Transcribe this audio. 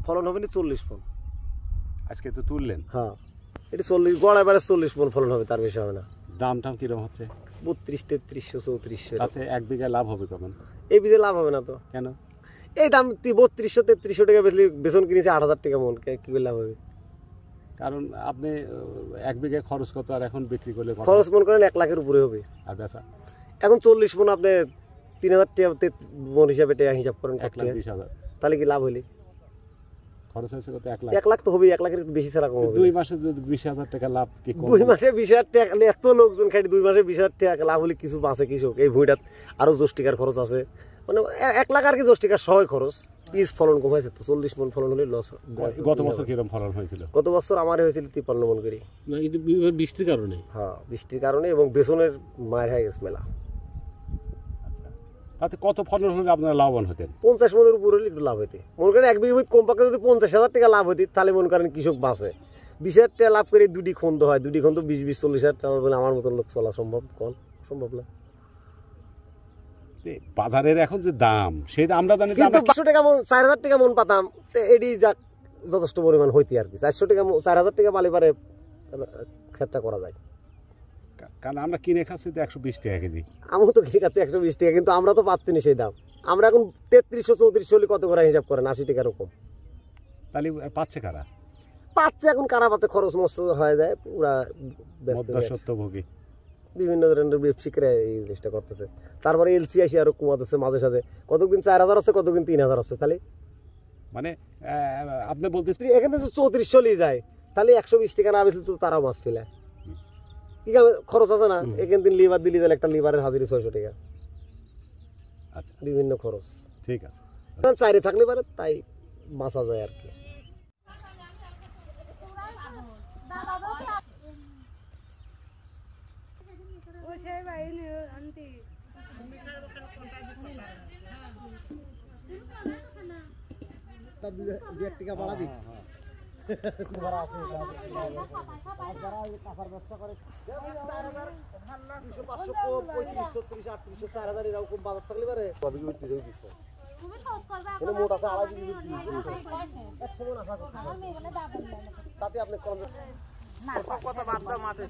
ফলন হবে না 40 মণ। আজকে তো তুললেন। হ্যাঁ, এটা 40 গড় এবারে 40 মণ ফলন হবে, তার বেশি হবে না। দাম টাম কিরকম হচ্ছে? 32, 3300, 3400। তাতে 1 বিঘা লাভ হবে কেমন? এই বীজে লাভ হবে না তো। কেন? এই দাম 3200, 3300 টাকা বেচলে বেসন কিনেছে 8000 টাকা মণ, কি করে লাভ হবে? কারণ আপনি 1 বিঘা খরচ কত, আর এখন বিক্রি করলে খরচ মন করেন 1 লাখের উপরে হবে। আর বেচা এখন 40 মণ আপনি 3000 টাকা মণ হিসাবে টাকা হিসাব করেন, 1,20,000। তাহলে কি লাভ হইলে? খরচ হয়েছে কত? 1 লাখ। 1 লাখ তো হবে, 1 লাখের একটু বেশি ছাড়া কম হবে। 2 মাসে যদি 20,000 টাকা লাভ, কি কম? 2 মাসে 20,000 টাকা, এত লোকজন খাই 2 মাসে 20,000 টাকা লাভ হলে কিছু বাঁচে কৃষক। এই ভুঁইটাত আরো 10 টাকার খরচ আছে, মানে 1 লাখ আর কি 10 টাকা সবাই খরচ। বীজ ফলন কম হয়েছে তো, 40 মণ ফলন হলে লস। গত বছর কিরকম ফলন হয়েছিল? গত বছর আমার হয়েছিল 53 মণ করে। বৃষ্টির কারণে? হ্যাঁ, বৃষ্টির কারণে এবং বেসনের মায়ের হয়ে গেছে মেলা। তাতে কত ফলন হলে আপনারা লাভবান হতেন? 50 মণের উপর হলে একটু লাভ হইতে। মনে করেন 1 বিঘা কমপক্ষে যদি 50,000 টাকা লাভ হইতে, তাহলে মনে করেন কৃষক বাঁচে। 20,000 টাকা লাভ করে 2টি খন্দ হয়, 2টি খন্দ 20-20, 40,000 টাকা বলে আমার মতন লোক চলা সম্ভব? কোন সম্ভব না। বাজারের এখন যে দাম, সেই আমরা জানি যে কিন্তু 500 টাকা মণ, 4000 টাকা মণ পাতাম, তো এডি যাক যথেষ্ট পরিমাণ হইতে আর কি। 400 টাকা 4000 টাকা পালে পারে ক্ষেতটা করা যায়। কারণ আমরা কিনে খাচ্ছি তো 120 টাকা কেজি। আমিও তো কিনে খাচ্ছি 120 টাকা, কিন্তু আমরা তো পাচ্ছি না সেই দাম। আমরা এখন 3300-3400 হলে কত করে হিসাব করেন? 80 টাকা এরকম। তাহলে পাচ্ছে কারা? পাচ্ছে এখন কারা পাচ্ছে, খরচ মস্ত হয়ে যায় পুরা ব্যস্ত। সত্যভোগী বিভিন্ন ধরনের ব্যবসায়ীরা এই জিনিসটা করতেছে। তারপরে এলসি আসি আরো কমাতেছে মাঝে সাথে, কতদিন 4000 হচ্ছে, কতদিন 3000 হচ্ছে। তাহলে মানে আপনি বলতেছেন এখান থেকে 3400 নিয়ে যায়, তাহলে 120 টাকা না বেশি তো তারাও মাছ ফেলে। কি খরচ আছে না? এখান থেকে লিভার দিলি, তাহলে একটা লিভারের হাজিরি 600 টাকা। আচ্ছা, বিভিন্ন খরচ। ঠিক আছে। চাইরে থাকলে পারে তাই বাঁচা যায় আর কি। তাতে আপনি কথা বাদ দাও, মাঠে